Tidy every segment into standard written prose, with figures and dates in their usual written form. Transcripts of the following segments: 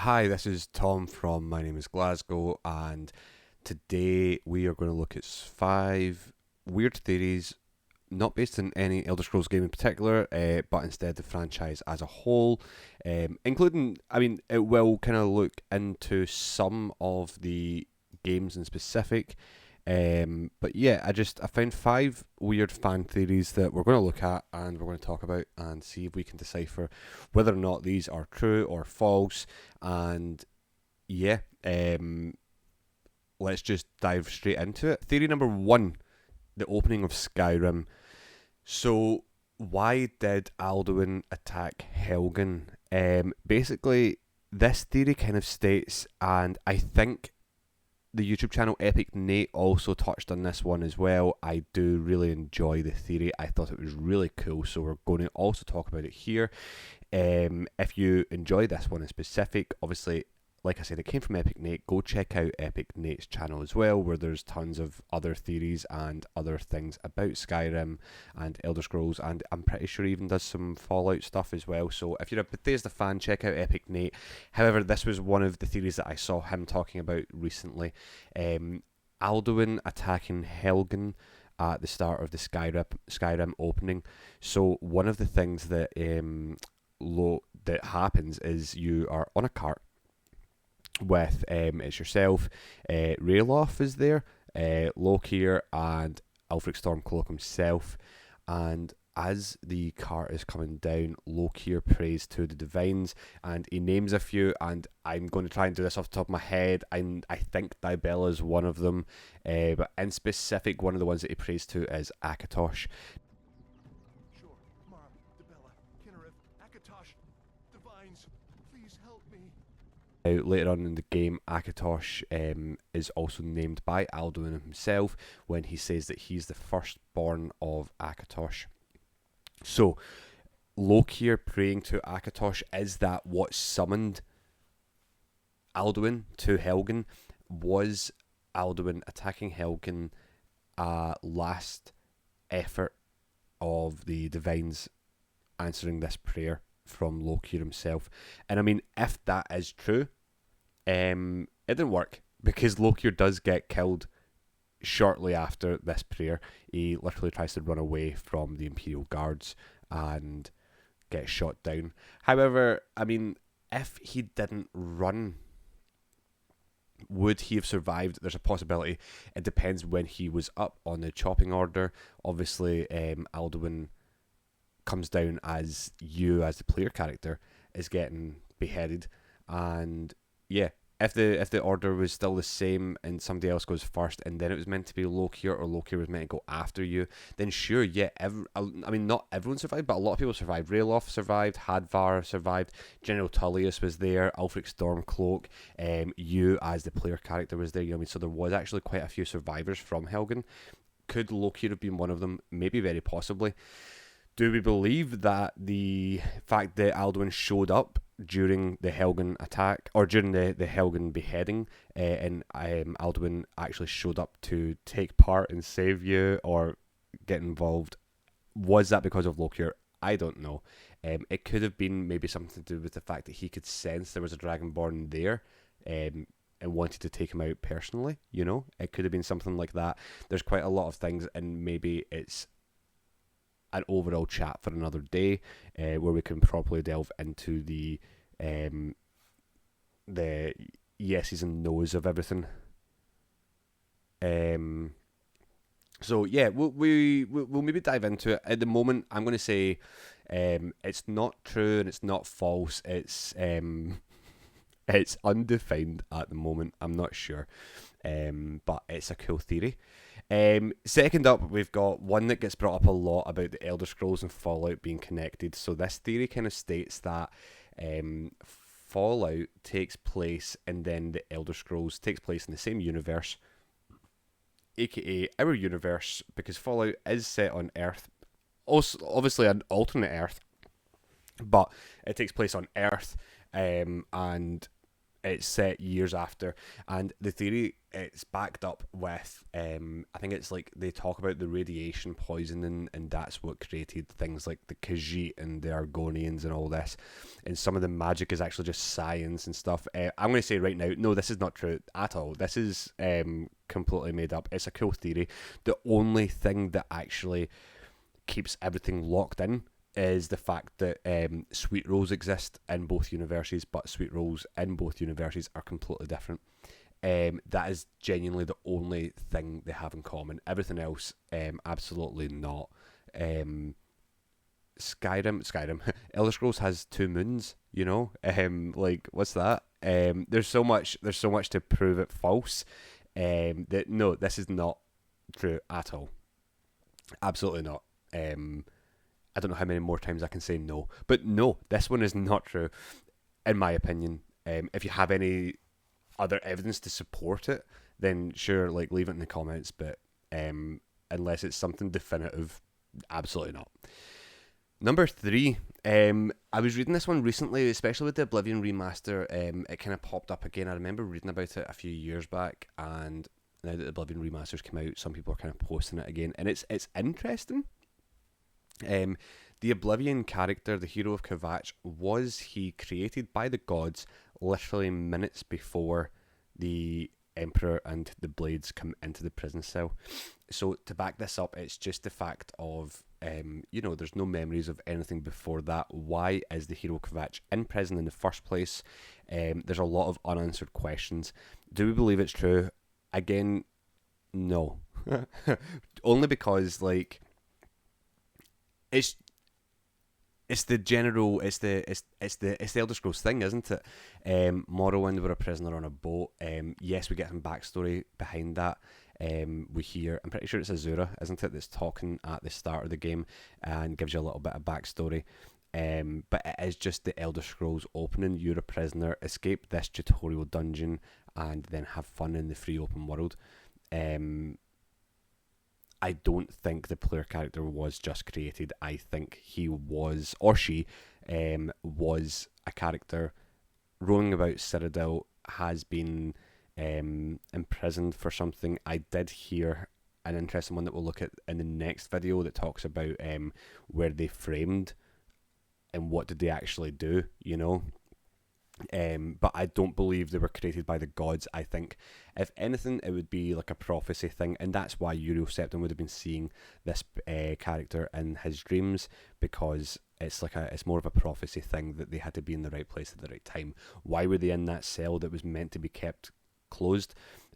Hi, this is Tom from Mynameisglasgow, and today we are going to look at five weird theories, not based on any Elder Scrolls game in particular, but instead the franchise as a whole, including, it will kind of look into some of the games in specific. But yeah, I found five weird fan theories that we're going to look at and we're going to talk about and see if we can decipher whether or not these are true or false. And yeah, let's just dive straight into it. Theory number one: the opening of Skyrim. So, why did Alduin attack Helgen? Basically, this theory kind of states, and I think the YouTube channel Epic Nate also touched on this one as well. I do really enjoy the theory. I thought it was really cool, so we're going to also talk about it here. If you enjoy this one in specific, obviously, like I said, it came from Epic Nate. Go check out Epic Nate's channel as well, where there's tons of other theories and other things about Skyrim and Elder Scrolls, and I'm pretty sure he even does some Fallout stuff as well. So if you're a Bethesda fan, check out Epic Nate. However, this was one of the theories that I saw him talking about recently. Alduin attacking Helgen at the start of the Skyrim opening. So one of the things that that happens is you are on a cart with it's yourself, Rayloff is there, Lokier, and Alfric Stormcloak himself. And as the cart is coming down, Lokier prays to the divines, and he names a few. And I'm going to try and do this off the top of my head. I think Dibella is one of them, but in specific, one of the ones that he prays to is Akatosh. Sure, Mara, Dibella, Kinnereth, Akatosh, Divines, please help me. Later on in the game, Akatosh is also named by Alduin himself when he says that he's the firstborn of Akatosh. So, Lokier praying to Akatosh, is that what summoned Alduin to Helgen? Was Alduin attacking Helgen a last effort of the divines answering this prayer from Lokier himself? And I mean, if that is true, it didn't work, because Lokier does get killed shortly after this prayer. He literally tries to run away from the Imperial Guards and gets shot down. However, I mean, if he didn't run, would he have survived? There's a possibility. It depends when he was up on the chopping order. Obviously, Alduin comes down as you, as the player character, is getting beheaded. And yeah, if the order was still the same and somebody else goes first, and then it was meant to be Lokier, or Lokier was meant to go after you, then sure, yeah, not everyone survived, but a lot of people survived. Rayloff survived, Hadvar survived, General Tullius was there, Alfric Stormcloak, you as the player character was there. You know what I mean? So there was actually quite a few survivors from Helgen. Could Lokier have been one of them? Maybe, very possibly. Do we believe that the fact that Alduin showed up during the Helgen attack, or during the Helgen beheading, and Alduin actually showed up to take part and save you or get involved, was that because of Lokier? I don't know. It could have been maybe something to do with the fact that he could sense there was a Dragonborn there, and wanted to take him out personally. You know, it could have been something like that. There's quite a lot of things, and maybe it's an overall chat for another day, where we can properly delve into the yeses and nos of everything. So yeah, we'll maybe dive into it. At the moment, I'm going to say it's not true and it's not false. It's undefined at the moment. I'm not sure, but it's a cool theory. Second up, we've got one that gets brought up a lot about the Elder Scrolls and Fallout being connected. So this theory kind of states that Fallout takes place, and then the Elder Scrolls takes place in the same universe, aka our universe, because Fallout is set on Earth, also obviously an alternate Earth, but it takes place on Earth, and It's set years after, and the theory, it's backed up with I think it's like they talk about the radiation poisoning, and that's what created things like the Khajiit and the Argonians and all this. And some of the magic is actually just science and stuff. I'm going to say right now, no, this is not true at all. This is completely made up. It's a cool theory. The only thing that actually keeps everything locked in is the fact that sweet rolls exist in both universes, but sweet rolls in both universes are completely different. That is genuinely the only thing they have in common. Everything else, absolutely not. Skyrim, Elder Scrolls has 2 moons. You know, like what's that? There's so much to prove it false. That no, this is not true at all. Absolutely not. I don't know how many more times I can say no, but no, this one is not true, in my opinion. If you have any other evidence to support it, then sure, like leave it in the comments. But unless it's something definitive, absolutely not. Number 3, I was reading this one recently, especially with the Oblivion remaster. It kind of popped up again. I remember reading about it a few years back, and now that the Oblivion remasters came out, some people are kind of posting it again, and it's interesting. The Oblivion character, the hero of Kvatch, was he created by the gods literally minutes before the Emperor and the Blades come into the prison cell. So to back this up, it's just the fact of, there's no memories of anything before that. Why is the hero Kvatch in prison in the first place? There's a lot of unanswered questions. Do we believe it's true? Again, no. Only because, like, it's the Elder Scrolls thing, isn't it? Morrowind, we're a prisoner on a boat. Yes, we get some backstory behind that. We hear, I'm pretty sure it's Azura, isn't it, that's talking at the start of the game and gives you a little bit of backstory. But it is just the Elder Scrolls opening. You're a prisoner, escape this tutorial dungeon, and then have fun in the free open world. I don't think the player character was just created. I think he was, or she, was a character roaming about Cyrodiil, has been imprisoned for something. I did hear an interesting one that we'll look at in the next video that talks about where they framed and what did they actually do, you know. But I don't believe they were created by the gods. I think, if anything, it would be like a prophecy thing, and that's why Euroseptim would have been seeing this character in his dreams, because it's more of a prophecy thing that they had to be in the right place at the right time. Why were they in that cell that was meant to be kept closed?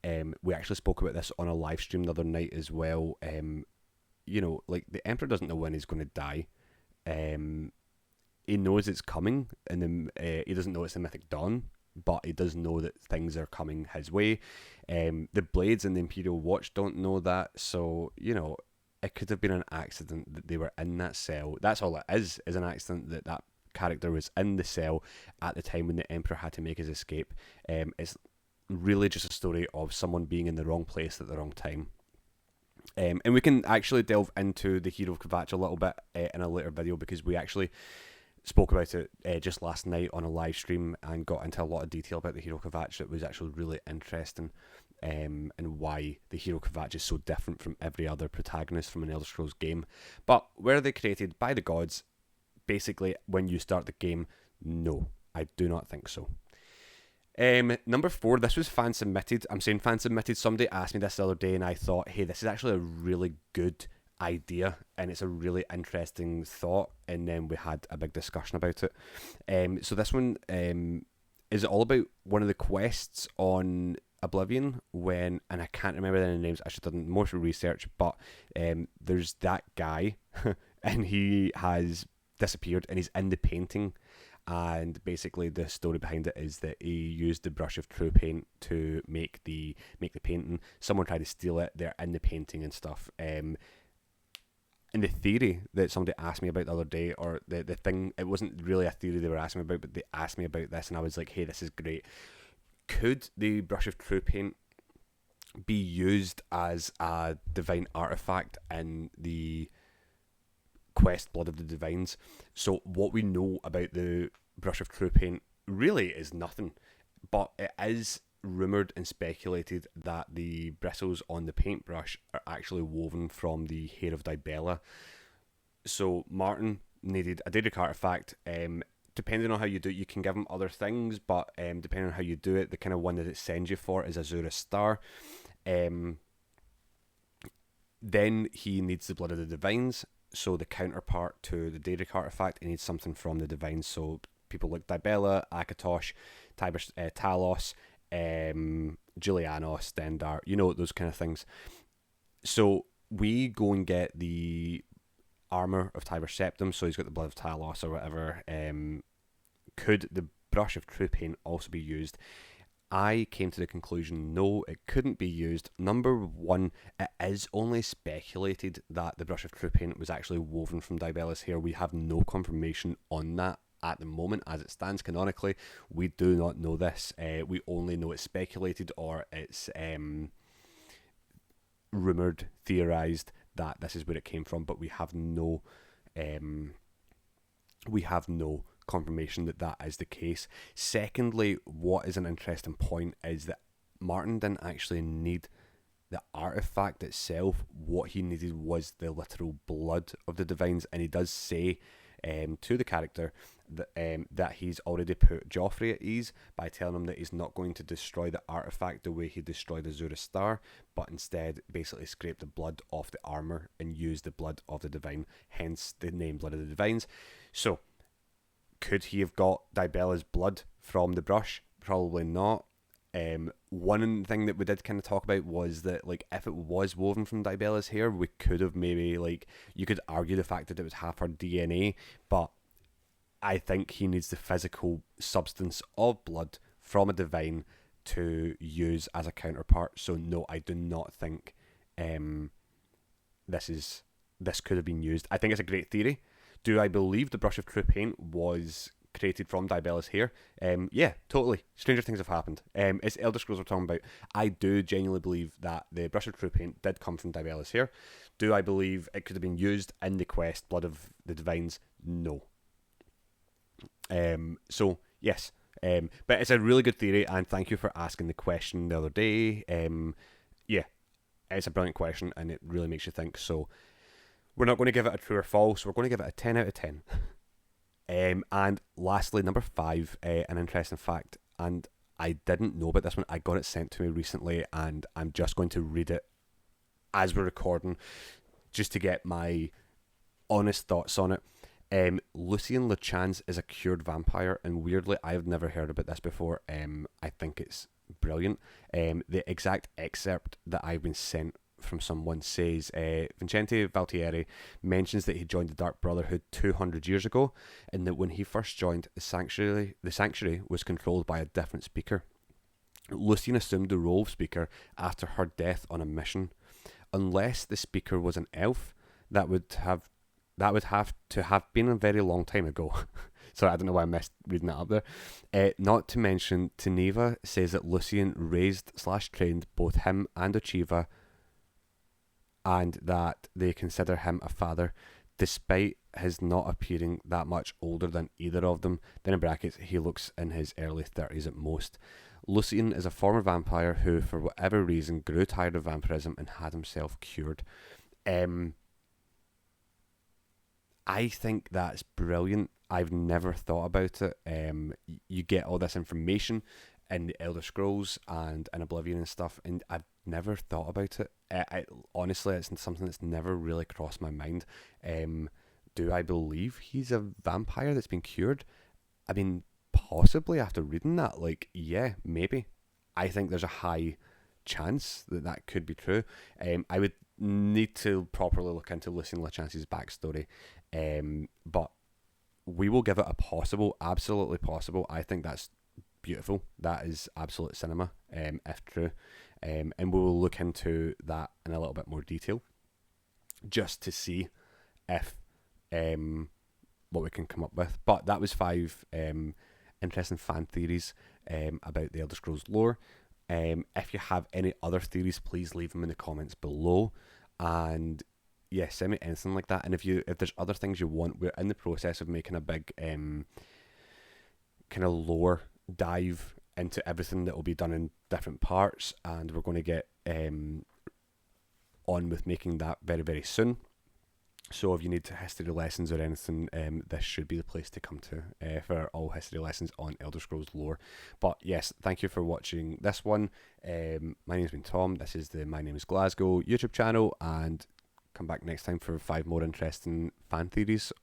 We actually spoke about this on a live stream the other night as well. Like the Emperor doesn't know when he's going to die. He knows it's coming, and he doesn't know it's the Mythic Dawn, but he does know that things are coming his way. The Blades and the Imperial Watch don't know that, so, it could have been an accident that they were in that cell. That's all it is an accident that character was in the cell at the time when the Emperor had to make his escape. It's really just a story of someone being in the wrong place at the wrong time. And we can actually delve into the Hero of Kvatch a little bit in a later video, because we actually spoke about it just last night on a live stream and got into a lot of detail about the Hero Kvatch. That was actually really interesting, and why the Hero Kvatch is so different from every other protagonist from an Elder Scrolls game. But were they created by the gods? Basically, when you start the game, no, I do not think so. Number 4, this was fan submitted. I'm saying fan submitted. Somebody asked me this the other day, and I thought, hey, this is actually a really good idea, and it's a really interesting thought, and then we had a big discussion about it. So this one is all about one of the quests on Oblivion, and I can't remember the names, I should have done more research, but there's that guy and he has disappeared, and he's in the painting, and basically the story behind it is that he used the brush of true paint to make the painting. Someone tried to steal it, they're in the painting and stuff. And the theory that somebody asked me about the other day, or the thing, it wasn't really a theory they were asking me about, but they asked me about this, and I was like, hey, this is great. Could the brush of true paint be used as a divine artifact in the quest Blood of the Divines? So what we know about the brush of true paint really is nothing, but it is rumoured and speculated that the bristles on the paintbrush are actually woven from the hair of Dibella. So Martin needed a Daedric artifact. Depending on how you do it, you can give him other things, but depending on how you do it, the kind of one that it sends you for is Azura Star. Then he needs the Blood of the Divines, so the counterpart to the Daedric artifact, he needs something from the Divines, so people like Dibella, Akatosh, Talos, Julianos, Stendar, those kind of things. So we go and get the armor of Tiber Septum, so he's got the Blood of Talos or whatever. Could the Brush of True Paint also be used? I came to the conclusion, no, it couldn't be used. Number one, it is only speculated that the Brush of True Paint was actually woven from Dibella's hair. We have no confirmation on that at the moment. As it stands canonically, we do not know this. We only know it's speculated, or it's rumoured, theorised that this is where it came from, but we have no confirmation that that is the case. Secondly, what is an interesting point is that Martin didn't actually need the artifact itself. What he needed was the literal blood of the Divines, and he does say to the character that he's already put Joffrey at ease by telling him that he's not going to destroy the artifact the way he destroyed Azura Star, but instead basically scrape the blood off the armor and use the blood of the Divine, hence the name Blood of the Divines. So could he have got Dibella's blood from the brush? Probably not. One thing that we did kind of talk about was that, like, if it was woven from Dibella's hair, we could have maybe, like, you could argue the fact that it was half her DNA, but I think he needs the physical substance of blood from a Divine to use as a counterpart. So no, I do not think this could have been used. I think it's a great theory. Do I believe the Brush of True Paint was created from Dibella's hair? Yeah, totally. Stranger things have happened. It's Elder Scrolls we're talking about. I do genuinely believe that the Brush of True Paint did come from Dibella's hair. Do I believe it could have been used in the quest Blood of the Divines? No. So yes, but it's a really good theory, and thank you for asking the question the other day. Yeah, it's a brilliant question, and it really makes you think. So we're not going to give it a true or false. We're going to give it a 10 out of 10. And lastly, number 5, an interesting fact, and I didn't know about this one. I got it sent to me recently, and I'm just going to read it as we're recording, just to get my honest thoughts on it. Lucien Lechance is a cured vampire, and weirdly, I've never heard about this before. I think it's brilliant. The exact excerpt that I've been sent from someone says Vincente Valtieri mentions that he joined the Dark Brotherhood 200 years ago, and that when he first joined, the sanctuary was controlled by a different speaker. Lucien assumed the role of speaker after her death on a mission. Unless the speaker was an elf, that would have to have been a very long time ago. Sorry, I don't know why I missed reading that up there. Not to mention, Teneva says that Lucien raised/trained both him and Achieva, and that they consider him a father, despite his not appearing that much older than either of them. Then in brackets, he looks in his early 30s at most. Lucien is a former vampire who, for whatever reason, grew tired of vampirism and had himself cured. I think that's brilliant. I've never thought about it. You get all this information in the Elder Scrolls and in Oblivion and stuff, and I've never thought about it. Honestly, it's something that's never really crossed my mind. Do I believe he's a vampire that's been cured? I mean, possibly after reading that, like, yeah, maybe. I think there's a high chance that that could be true. I would need to properly look into Lucien Lechance's backstory, but we will give it a possible, absolutely possible. I think that's beautiful. That is absolute cinema, if true. And we will look into that in a little bit more detail, just to see if what we can come up with. But that was 5 interesting fan theories about the Elder Scrolls lore. If you have any other theories, please leave them in the comments below. And yeah, send me anything like that. And if there's other things you want, we're in the process of making a big kind of lore dive into everything that will be done in different parts, and we're going to get on with making that very, very soon. So if you need history lessons or anything, this should be the place to come to for all history lessons on Elder Scrolls lore. But yes, thank you for watching this one. My name's been Tom. This is the Mynameisglasgow YouTube channel, and come back next time for 5 more interesting fan theories